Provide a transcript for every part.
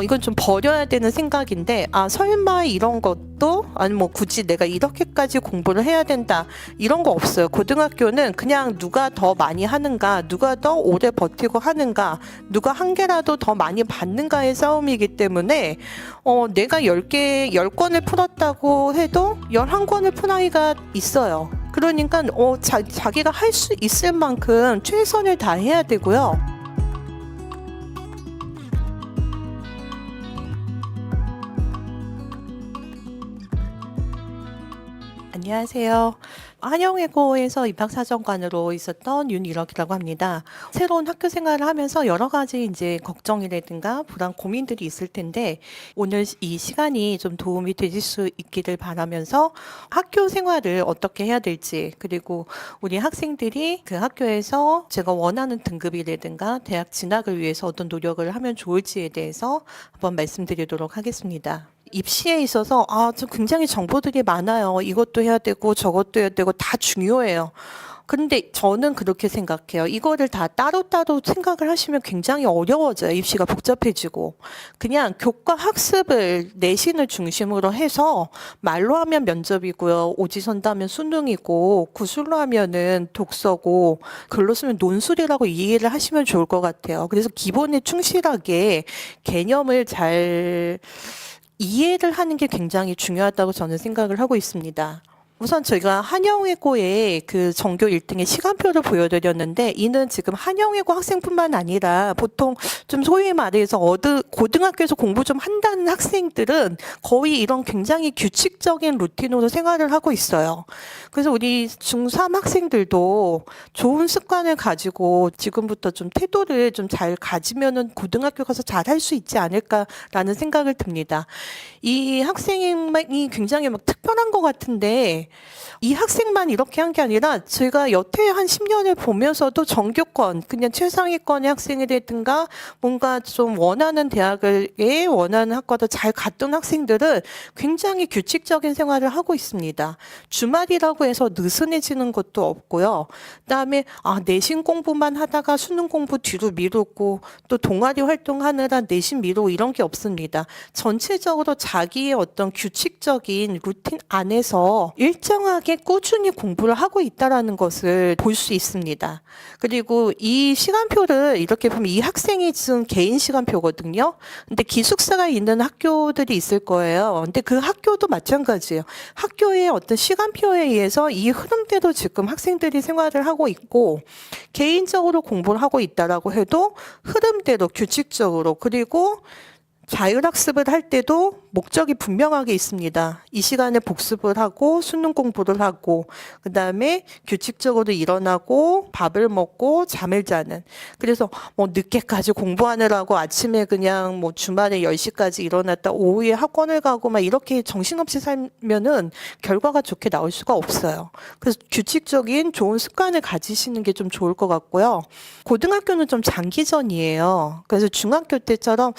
이건 좀 버려야 되는 생각인데, 설마 이런 것도, 아니 뭐 굳이 내가 이렇게까지 공부를 해야 된다, 이런 거 없어요. 고등학교는 그냥 누가 더 많이 하는가, 누가 더 오래 버티고 하는가, 누가 한 개라도 더 많이 받는가의 싸움이기 때문에, 내가 10권을 풀었다고 해도 11권을 푼 아이가 있어요. 그러니까, 자기가 할 수 있을 만큼 최선을 다해야 되고요. 안녕하세요. 한영외고에서 입학사정관으로 있었던 윤일억이라고 합니다. 새로운 학교 생활을 하면서 여러 가지 이제 걱정이라든가 불안, 고민들이 있을 텐데, 오늘 이 시간이 좀 도움이 되실 수 있기를 바라면서 학교 생활을 어떻게 해야 될지, 그리고 우리 학생들이 그 학교에서 제가 원하는 등급이라든가 대학 진학을 위해서 어떤 노력을 하면 좋을지에 대해서 한번 말씀드리도록 하겠습니다. 입시에 있어서 좀 굉장히 정보들이 많아요. 이것도 해야 되고 저것도 해야 되고 다 중요해요. 근데 저는 그렇게 생각해요. 이거를 다 따로따로 생각을 하시면 굉장히 어려워져요. 입시가 복잡해지고. 그냥 교과 학습을 내신을 중심으로 해서 말로 하면 면접이고요. 오지선다 하면 수능이고 구술로 하면은 독서고 글로 쓰면 논술이라고 이해를 하시면 좋을 것 같아요. 그래서 기본에 충실하게 개념을 잘 이해를 하는 게 굉장히 중요하다고 저는 생각을 하고 있습니다. 우선 저희가 한영외고의 그 전교 1등의 시간표를 보여드렸는데, 이는 지금 한영외고 학생뿐만 아니라 보통 좀 소위 말해서 고등학교에서 공부 좀 한다는 학생들은 거의 이런 굉장히 규칙적인 루틴으로 생활을 하고 있어요. 그래서 우리 중3 학생들도 좋은 습관을 가지고 지금부터 좀 태도를 좀 잘 가지면은 고등학교 가서 잘 할 수 있지 않을까라는 생각을 듭니다. 이 학생이 굉장히 막 특별한 것 같은데, 이 학생만 이렇게 한 게 아니라 제가 여태 한 10년을 보면서도 전교권, 그냥 최상위권의 학생이라든가 뭔가 좀 원하는 대학을 원하는 학과도 잘 갔던 학생들은 굉장히 규칙적인 생활을 하고 있습니다. 주말이라고 해서 느슨해지는 것도 없고요. 그다음에 내신 공부만 하다가 수능 공부 뒤로 미루고 또 동아리 활동하느라 내신 미루고 이런 게 없습니다. 전체적으로 자기의 어떤 규칙적인 루틴 안에서 일정하게 꾸준히 공부를 하고 있다라는 것을 볼 수 있습니다. 그리고 이 시간표를 이렇게 보면 이 학생이 쓴 개인 시간표거든요. 근데 기숙사가 있는 학교들이 있을 거예요. 근데 그 학교도 마찬가지예요. 학교의 어떤 시간표에 의해서 이 흐름대로 지금 학생들이 생활을 하고 있고, 개인적으로 공부를 하고 있다라고 해도 흐름대로 규칙적으로, 그리고 자율학습을 할 때도 목적이 분명하게 있습니다. 이 시간에 복습을 하고 수능 공부를 하고 그다음에 규칙적으로 일어나고 밥을 먹고 잠을 자는. 그래서 뭐 늦게까지 공부하느라고 아침에 그냥 뭐 주말에 10시까지 일어났다 오후에 학원을 가고 막 이렇게 정신없이 살면은 결과가 좋게 나올 수가 없어요. 그래서 규칙적인 좋은 습관을 가지시는 게 좀 좋을 것 같고요. 고등학교는 좀 장기전이에요. 그래서 중학교 때처럼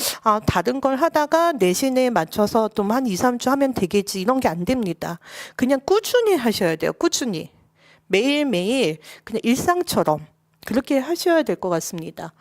다른 걸 하다가 내신에 맞춰서 좀 한 2, 3주 하면 되겠지, 이런 게 안 됩니다. 그냥 꾸준히 하셔야 돼요. 꾸준히. 매일매일 그냥 일상처럼 그렇게 하셔야 될 것 같습니다.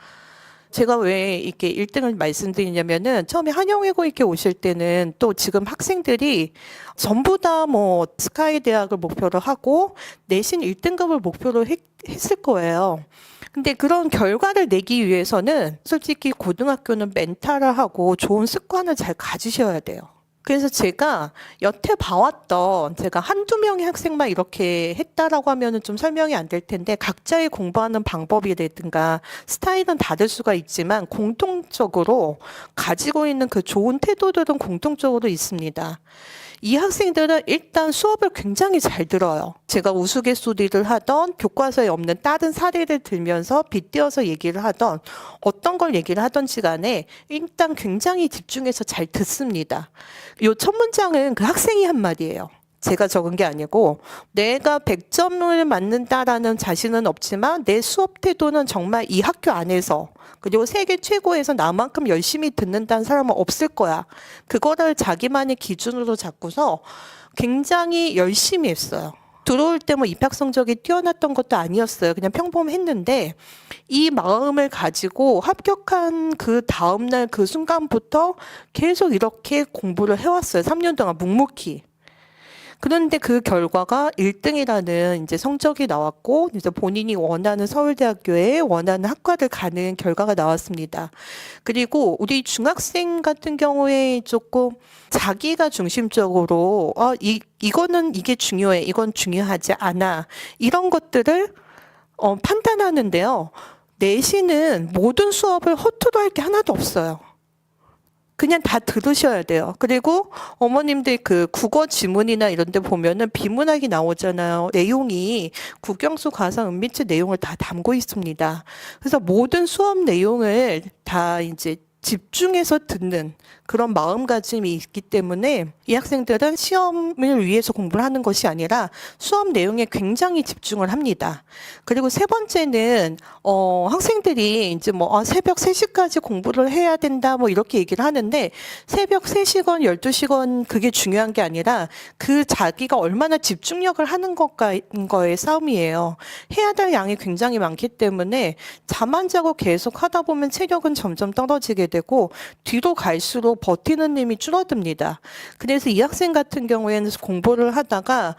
제가 왜 이렇게 1등을 말씀드리냐면은, 처음에 한영외고 이렇게 오실 때는 또 지금 학생들이 전부 다 뭐 스카이 대학을 목표로 하고 내신 1등급을 목표로 했을 거예요. 근데 그런 결과를 내기 위해서는 솔직히 고등학교는 멘탈하고 좋은 습관을 잘 가지셔야 돼요. 그래서 제가 여태 봐왔던, 제가 한두 명의 학생만 이렇게 했다라고 하면은 좀 설명이 안 될 텐데, 각자의 공부하는 방법이라든가 스타일은 다를 수가 있지만 공통적으로 가지고 있는 그 좋은 태도들은 공통적으로 있습니다. 이 학생들은 일단 수업을 굉장히 잘 들어요. 제가 우스갯소리를 하던, 교과서에 없는 다른 사례를 들면서 빗대어서 얘기를 하던, 어떤 걸 얘기를 하던지 간에 일단 굉장히 집중해서 잘 듣습니다. 요 첫 문장은 그 학생이 한 말이에요. 제가 적은 게 아니고, 내가 100점을 맞는다라는 자신은 없지만 내 수업 태도는 정말 이 학교 안에서, 그리고 세계 최고에서 나만큼 열심히 듣는다는 사람은 없을 거야. 그거를 자기만의 기준으로 잡고서 굉장히 열심히 했어요. 들어올 때 뭐 입학 성적이 뛰어났던 것도 아니었어요. 그냥 평범했는데 이 마음을 가지고 합격한 그 다음날 그 순간부터 계속 이렇게 공부를 해왔어요. 3년 동안 묵묵히. 그런데 그 결과가 1등이라는 이제 성적이 나왔고, 이제 본인이 원하는 서울대학교에 원하는 학과를 가는 결과가 나왔습니다. 그리고 우리 중학생 같은 경우에 조금 자기가 중심적으로, 이거는 이게 중요해, 이건 중요하지 않아. 이런 것들을 판단하는데요. 내신은 모든 수업을 허투루 할 게 하나도 없어요. 그냥 다 들으셔야 돼요. 그리고 어머님들 그 국어 지문이나 이런 데 보면은 비문학이 나오잖아요. 내용이 국영수, 가상, 은미치 내용을 다 담고 있습니다. 그래서 모든 수업 내용을 다 이제 집중해서 듣는 그런 마음가짐이 있기 때문에 이 학생들은 시험을 위해서 공부를 하는 것이 아니라 수업 내용에 굉장히 집중을 합니다. 그리고 세 번째는 학생들이 이제 뭐 새벽 3시까지 공부를 해야 된다 뭐 이렇게 얘기를 하는데 새벽 3시건 12시건 그게 중요한 게 아니라 그 자기가 얼마나 집중력을 하는 것과의 싸움이에요. 해야 될 양이 굉장히 많기 때문에 잠 안 자고 계속 하다 보면 체력은 점점 떨어지게 되고 뒤로 갈수록 버티는 힘이 줄어듭니다. 그래서 이 학생 같은 경우에는 공부를 하다가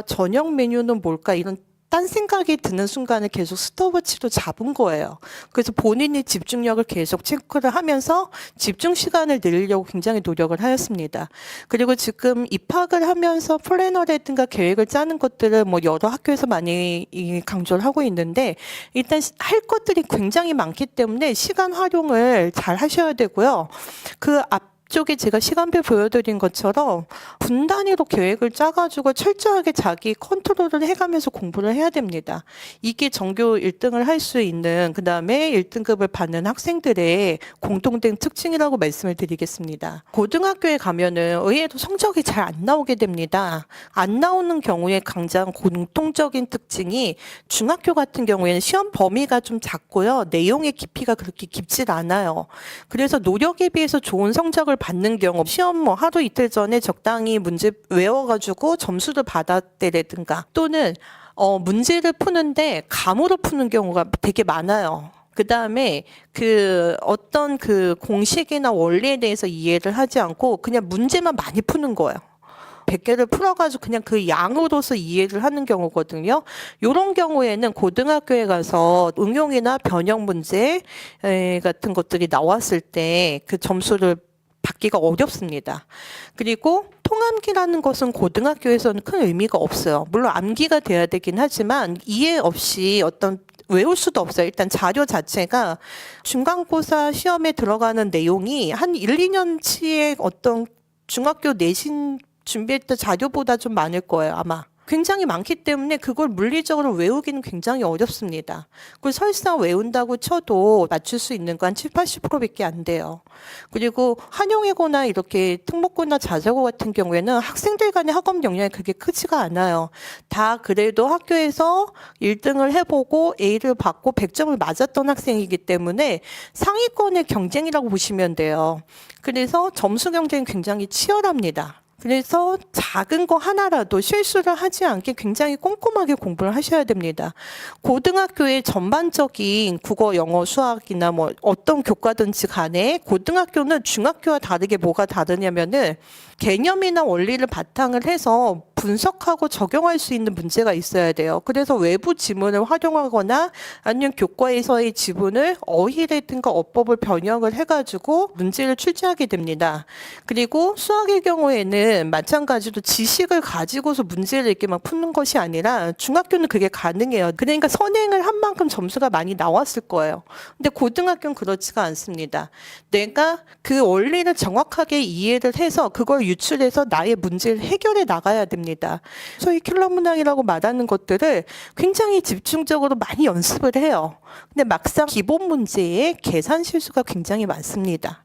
저녁 메뉴는 뭘까 이런 딴 생각이 드는 순간에 계속 스톱워치로 잡은 거예요. 그래서 본인이 집중력을 계속 체크를 하면서 집중 시간을 늘리려고 굉장히 노력을 하였습니다. 그리고 지금 입학을 하면서 플래너라든가 계획을 짜는 것들을 뭐 여러 학교에서 많이 강조를 하고 있는데 일단 할 것들이 굉장히 많기 때문에 시간 활용을 잘 하셔야 되고요. 그 앞쪽에 제가 시간표 보여드린 것처럼 분 단위로 계획을 짜가지고 철저하게 자기 컨트롤을 해가면서 공부를 해야 됩니다. 이게 전교 1등을 할 수 있는 그 다음에 1등급을 받는 학생들의 공통된 특징이라고 말씀을 드리겠습니다. 고등학교에 가면은 의외로 성적이 잘 안 나오게 됩니다. 안 나오는 경우에 가장 공통적인 특징이 중학교 같은 경우에는 시험 범위가 좀 작고요. 내용의 깊이가 그렇게 깊질 않아요. 그래서 노력에 비해서 좋은 성적을 받는 경우 시험 뭐 하루 이틀 전에 적당히 문제 외워가지고 점수를 받았대라든가 또는 문제를 푸는데 감으로 푸는 경우가 되게 많아요. 그 다음에 어떤 공식이나 원리에 대해서 이해를 하지 않고 그냥 문제만 많이 푸는 거예요. 100개를 풀어가지고 그냥 그 양으로서 이해를 하는 경우거든요. 이런 경우에는 고등학교에 가서 응용이나 변형 문제 같은 것들이 나왔을 때 그 점수를 받기가 어렵습니다. 그리고 통암기라는 것은 고등학교에서는 큰 의미가 없어요. 물론 암기가 돼야 되긴 하지만 이해 없이 외울 수도 없어요. 일단 자료 자체가 중간고사 시험에 들어가는 내용이 한 1, 2년치의 어떤 중학교 내신 준비했던 자료보다 좀 많을 거예요, 아마. 굉장히 많기 때문에 그걸 물리적으로 외우기는 굉장히 어렵습니다. 그걸 설사 외운다고 쳐도 맞출 수 있는 건 7, 80%밖에 안 돼요. 그리고 한영외고나 이렇게 특목고나 자사고 같은 경우에는 학생들 간의 학업 역량이 그렇게 크지가 않아요. 다 그래도 학교에서 1등을 해보고 A를 받고 100점을 맞았던 학생이기 때문에 상위권의 경쟁이라고 보시면 돼요. 그래서 점수 경쟁이 굉장히 치열합니다. 그래서 작은 거 하나라도 실수를 하지 않게 굉장히 꼼꼼하게 공부를 하셔야 됩니다. 고등학교의 전반적인 국어, 영어, 수학이나 뭐 어떤 교과든지 간에 고등학교는 중학교와 다르게 뭐가 다르냐면은 개념이나 원리를 바탕을 해서 분석하고 적용할 수 있는 문제가 있어야 돼요. 그래서 외부 지문을 활용하거나 아니면 교과에서의 지문을 어휘라든가 어법을 변형을 해가지고 문제를 출제하게 됩니다. 그리고 수학의 경우에는 마찬가지로 지식을 가지고서 문제를 이렇게 막 푸는 것이 아니라 중학교는 그게 가능해요. 그러니까 선행을 한 만큼 점수가 많이 나왔을 거예요. 근데 고등학교는 그렇지가 않습니다. 내가 그 원리를 정확하게 이해를 해서 그걸 유출해서 나의 문제를 해결해 나가야 됩니다. 소위 킬러 문항이라고 말하는 것들을 굉장히 집중적으로 많이 연습을 해요. 근데 막상 기본 문제에 계산 실수가 굉장히 많습니다.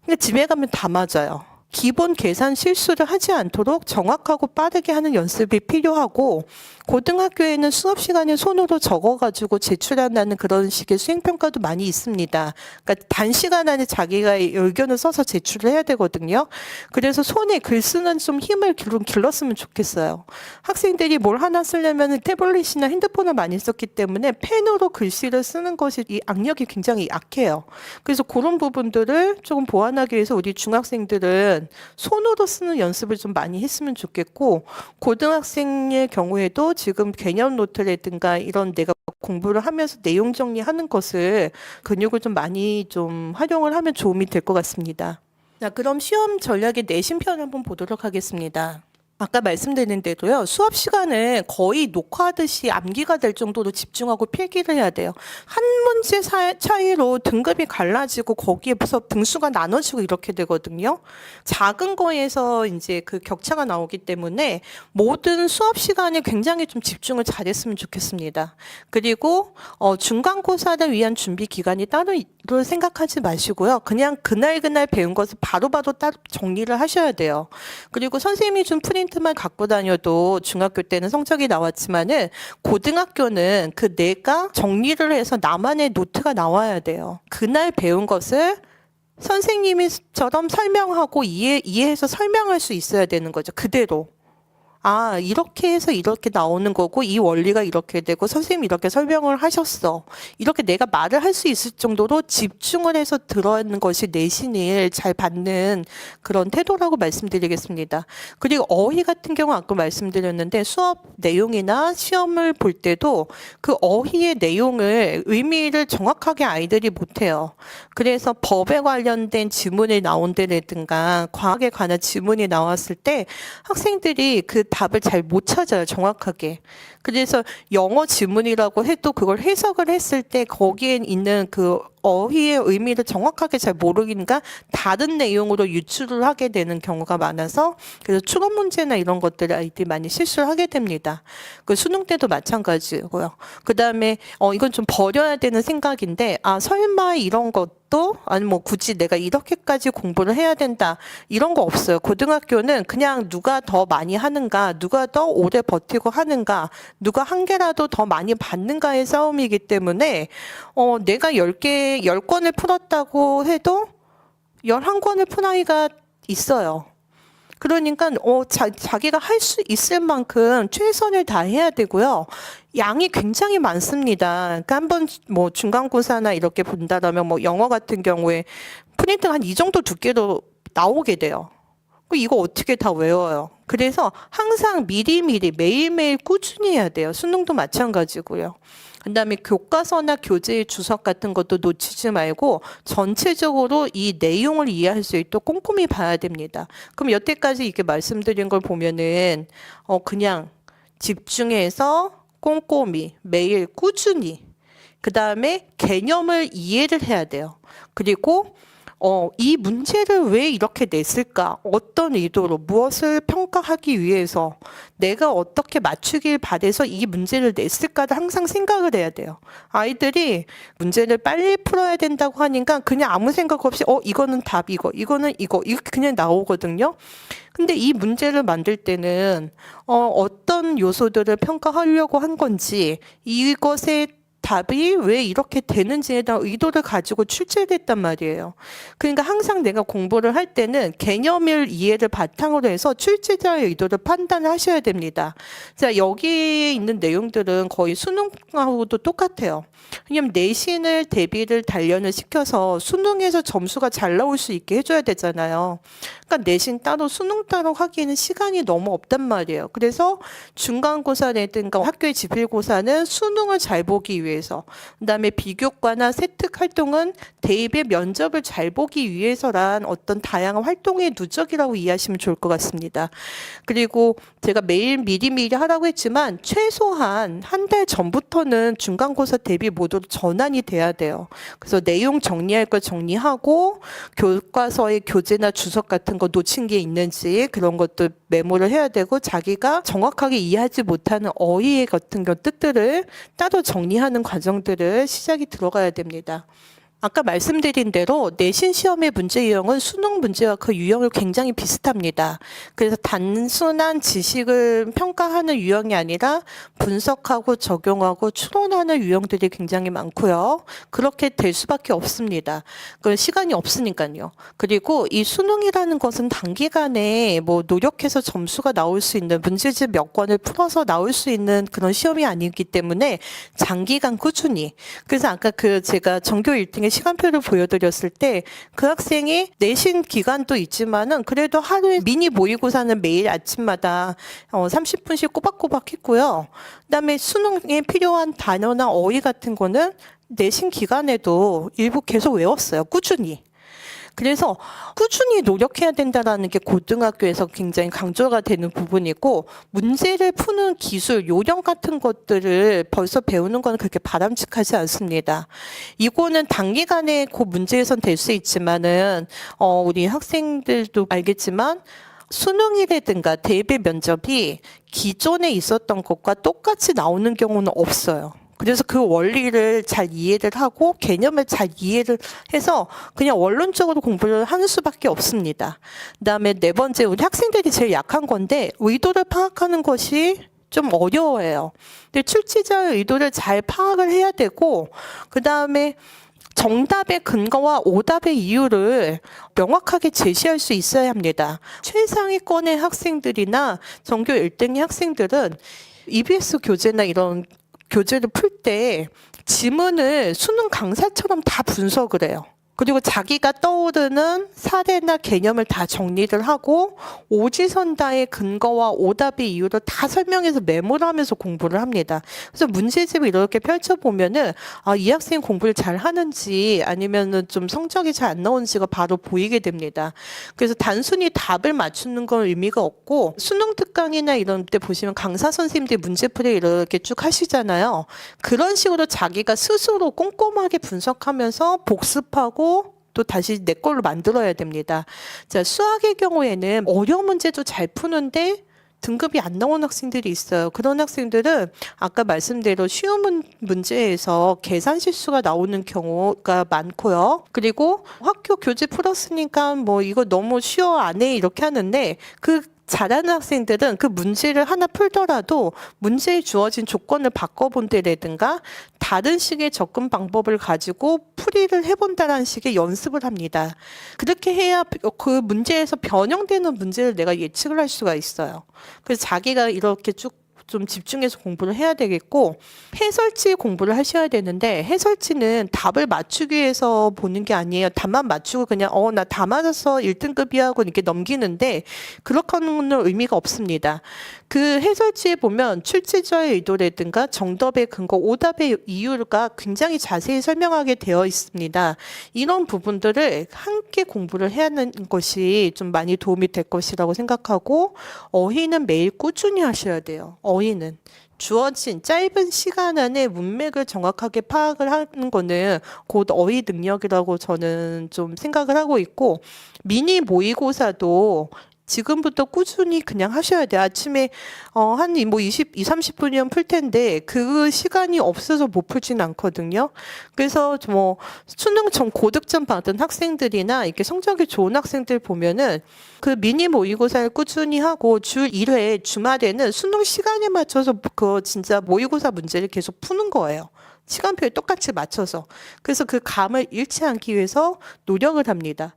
근데 집에 가면 다 맞아요. 기본 계산 실수를 하지 않도록 정확하고 빠르게 하는 연습이 필요하고, 고등학교에는 수업 시간에 손으로 적어가지고 제출한다는 그런 식의 수행평가도 많이 있습니다. 그러니까 단시간 안에 자기가 의견을 써서 제출을 해야 되거든요. 그래서 손에 글 쓰는 좀 힘을 좀 길렀으면 좋겠어요. 학생들이 뭘 하나 쓰려면 태블릿이나 핸드폰을 많이 썼기 때문에 펜으로 글씨를 쓰는 것이 이 악력이 굉장히 약해요. 그래서 그런 부분들을 조금 보완하기 위해서 우리 중학생들은 손으로 쓰는 연습을 좀 많이 했으면 좋겠고, 고등학생의 경우에도 지금 개념 노트라든가 이런 내가 공부를 하면서 내용 정리하는 것을 근육을 좀 많이 좀 활용을 하면 도움이 될 것 같습니다. 자, 그럼 시험 전략의 내신편 한번 보도록 하겠습니다. 아까 말씀드린 대로요, 수업 시간은 거의 녹화하듯이 암기가 될 정도로 집중하고 필기를 해야 돼요. 한 문제 차이로 등급이 갈라지고 거기에서 등수가 나눠지고 이렇게 되거든요. 작은 거에서 이제 그 격차가 나오기 때문에 모든 수업 시간에 굉장히 좀 집중을 잘했으면 좋겠습니다. 그리고 중간고사를 위한 준비 기간이 따로 생각하지 마시고요. 그냥 그날 배운 것을 바로바로 따로 정리를 하셔야 돼요. 그리고 선생님이 준 프린트만 갖고 다녀도 중학교 때는 성적이 나왔지만은 고등학교는 그 내가 정리를 해서 나만의 노트가 나와야 돼요. 그날 배운 것을 선생님이처럼 설명하고 이해해서 설명할 수 있어야 되는 거죠. 그대로. 아, 이렇게 해서 이렇게 나오는 거고, 이 원리가 이렇게 되고, 선생님이 이렇게 설명을 하셨어. 이렇게 내가 말을 할 수 있을 정도로 집중을 해서 들어있는 것이 내신을 잘 받는 그런 태도라고 말씀드리겠습니다. 그리고 어휘 같은 경우 아까 말씀드렸는데, 수업 내용이나 시험을 볼 때도 그 어휘의 내용을, 의미를 정확하게 아이들이 못해요. 그래서 법에 관련된 지문이 나온 데라든가, 과학에 관한 지문이 나왔을 때 학생들이 그 답을 잘 못 찾아요, 정확하게. 그래서 영어 지문이라고 해도 그걸 해석을 했을 때 거기에 있는 그 어휘의 의미를 정확하게 잘 모르니까 다른 내용으로 유출을 하게 되는 경우가 많아서, 그래서 추론 문제나 이런 것들을 아이들이 많이 실수를 하게 됩니다. 그 수능 때도 마찬가지고요. 그 다음에 이건 좀 버려야 되는 생각인데, 아, 설마 이런 것도 아니 뭐 굳이 내가 이렇게까지 공부를 해야 된다 이런 거 없어요. 고등학교는 그냥 누가 더 많이 하는가, 누가 더 오래 버티고 하는가, 누가 한 개라도 더 많이 받는가의 싸움이기 때문에 내가 10권을 풀었다고 해도 11권을 푼 아이가 있어요. 그러니까 자기가 할 수 있을 만큼 최선을 다해야 되고요. 양이 굉장히 많습니다. 그러니까 한번 뭐 중간고사나 이렇게 본다라면 뭐 영어 같은 경우에 프린트가 한 이 정도 두께로 나오게 돼요. 이거 어떻게 다 외워요? 그래서 항상 미리미리 매일매일 꾸준히 해야 돼요. 수능도 마찬가지고요. 그다음에 교과서나 교재의 주석 같은 것도 놓치지 말고 전체적으로 이 내용을 이해할 수 있도록 꼼꼼히 봐야 됩니다. 그럼 여태까지 이렇게 말씀드린 걸 보면은 그냥 집중해서 꼼꼼히 매일 꾸준히, 그다음에 개념을 이해를 해야 돼요. 그리고 이 문제를 왜 이렇게 냈을까? 어떤 의도로, 무엇을 평가하기 위해서, 내가 어떻게 맞추길 바래서 이 문제를 냈을까를 항상 생각을 해야 돼요. 아이들이 문제를 빨리 풀어야 된다고 하니까 그냥 아무 생각 없이 이거는 답 이거는 이거 이렇게 그냥 나오거든요. 근데 이 문제를 만들 때는 어떤 요소들을 평가하려고 한 건지, 이것의 답이 왜 이렇게 되는지에 대한 의도를 가지고 출제를 했단 말이에요. 그러니까 항상 내가 공부를 할 때는 개념을 이해를 바탕으로 해서 출제자의 의도를 판단을 하셔야 됩니다. 자, 여기에 있는 내용들은 거의 수능하고도 똑같아요. 왜냐면 내신을 대비를 단련을 시켜서 수능에서 점수가 잘 나올 수 있게 해줘야 되잖아요. 그러니까 내신 따로 수능 따로 하기에는 시간이 너무 없단 말이에요. 그래서 중간고사라든가 학교의 지필고사는 수능을 잘 보기 위해서, 그다음에 비교과나 세특 활동은 대입의 면접을 잘 보기 위해서란 어떤 다양한 활동의 누적이라고 이해하시면 좋을 것 같습니다. 그리고 제가 매일 미리미리 하라고 했지만 최소한 한 달 전부터는 중간고사 대비 모두 전환이 돼야 돼요. 그래서 내용 정리할 거 정리하고, 교과서의 교재나 주석 같은 거 놓친 게 있는지 그런 것도 메모를 해야 되고, 자기가 정확하게 이해하지 못하는 어휘 같은 것 뜻들을 따로 정리하는 과정들을 시작이 들어가야 됩니다. 아까 말씀드린 대로 내신 시험의 문제 유형은 수능 문제와 그 유형을 굉장히 비슷합니다. 그래서 단순한 지식을 평가하는 유형이 아니라 분석하고 적용하고 추론하는 유형들이 굉장히 많고요. 그렇게 될 수밖에 없습니다. 그 시간이 없으니까요. 그리고 이 수능이라는 것은 단기간에 뭐 노력해서 점수가 나올 수 있는 문제집 몇 권을 풀어서 나올 수 있는 그런 시험이 아니기 때문에 장기간 꾸준히. 그래서 아까 제가 전교 1등의 시간표를 보여드렸을 때 그 학생이 내신 기간도 있지만은 그래도 하루에 미니 모의고사는 매일 아침마다 30분씩 꼬박꼬박 했고요. 그다음에 수능에 필요한 단어나 어휘 같은 거는 내신 기간에도 일부 계속 외웠어요. 꾸준히. 그래서 꾸준히 노력해야 된다라는 게 고등학교에서 굉장히 강조가 되는 부분이고, 문제를 푸는 기술, 요령 같은 것들을 벌써 배우는 건 그렇게 바람직하지 않습니다. 이거는 단기간에 그 문제에선 될 수 있지만은 우리 학생들도 알겠지만 수능이라든가 대입 면접이 기존에 있었던 것과 똑같이 나오는 경우는 없어요. 그래서 그 원리를 잘 이해를 하고 개념을 잘 이해를 해서 그냥 원론적으로 공부를 하는 수밖에 없습니다. 그다음에 네 번째, 우리 학생들이 제일 약한 건데 의도를 파악하는 것이 좀 어려워요. 근데 출제자의 의도를 잘 파악을 해야 되고, 그다음에 정답의 근거와 오답의 이유를 명확하게 제시할 수 있어야 합니다. 최상위권의 학생들이나 전교 1등의 학생들은 EBS 교재나 이런 교재를 풀 때 지문을 수능 강사처럼 다 분석을 해요. 그리고 자기가 떠오르는 사례나 개념을 다 정리를 하고 오지선다의 근거와 오답의 이유를 다 설명해서 메모를 하면서 공부를 합니다. 그래서 문제집을 이렇게 펼쳐보면은 이 학생이 공부를 잘 하는지 아니면은 좀 성적이 잘 안 나오는지가 바로 보이게 됩니다. 그래서 단순히 답을 맞추는 건 의미가 없고, 수능 특강이나 이런 때 보시면 강사 선생님들이 문제풀이 이렇게 쭉 하시잖아요. 그런 식으로 자기가 스스로 꼼꼼하게 분석하면서 복습하고 또 다시 내 걸로 만들어야 됩니다. 자, 수학의 경우에는 어려운 문제도 잘 푸는데 등급이 안 나오는 학생들이 있어요. 그런 학생들은 아까 말씀대로 쉬운 문제에서 계산 실수가 나오는 경우가 많고요. 그리고 학교 교재 풀었으니까 뭐 이거 너무 쉬워 안 해 이렇게 하는데, 그 잘하는 학생들은 그 문제를 하나 풀더라도 문제에 주어진 조건을 바꿔본다라든가 다른 식의 접근 방법을 가지고 풀이를 해본다는 식의 연습을 합니다. 그렇게 해야 그 문제에서 변형되는 문제를 내가 예측을 할 수가 있어요. 그래서 자기가 이렇게 쭉 좀 집중해서 공부를 해야 되겠고, 해설지 공부를 하셔야 되는데, 해설지는 답을 맞추기 위해서 보는 게 아니에요. 답만 맞추고 그냥 나 다 맞았어 1등급이야 하고 이렇게 넘기는데 그렇게 하는 의미가 없습니다. 그 해설지에 보면 출제자의 의도라든가 정답의 근거, 오답의 이유가 굉장히 자세히 설명하게 되어 있습니다. 이런 부분들을 함께 공부를 해야 하는 것이 좀 많이 도움이 될 것이라고 생각하고, 어휘는 매일 꾸준히 하셔야 돼요. 어휘는 주어진 짧은 시간 안에 문맥을 정확하게 파악을 하는 거는 곧 어휘 능력이라고 저는 좀 생각을 하고 있고, 미니 모의고사도 지금부터 꾸준히 그냥 하셔야 돼요. 아침에 한 30분이면 풀 텐데 그 시간이 없어서 못 풀진 않거든요. 그래서 뭐 수능 전 고득점 받은 학생들이나 이렇게 성적이 좋은 학생들 보면은 그 미니 모의고사를 꾸준히 하고 주 1회 주말에는 수능 시간에 맞춰서 그 진짜 모의고사 문제를 계속 푸는 거예요. 시간표에 똑같이 맞춰서. 그래서 그 감을 잃지 않기 위해서 노력을 합니다.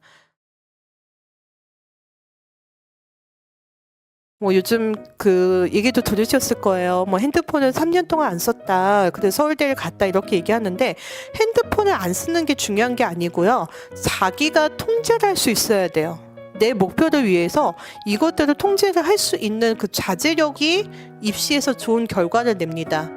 뭐 요즘 그 얘기도 들으셨을 거예요. 뭐 핸드폰을 3년 동안 안 썼다. 그래서 서울대를 갔다 이렇게 얘기하는데, 핸드폰을 안 쓰는 게 중요한 게 아니고요. 자기가 통제를 할 수 있어야 돼요. 내 목표를 위해서 이것들을 통제를 할 수 있는 그 자제력이 입시에서 좋은 결과를 냅니다.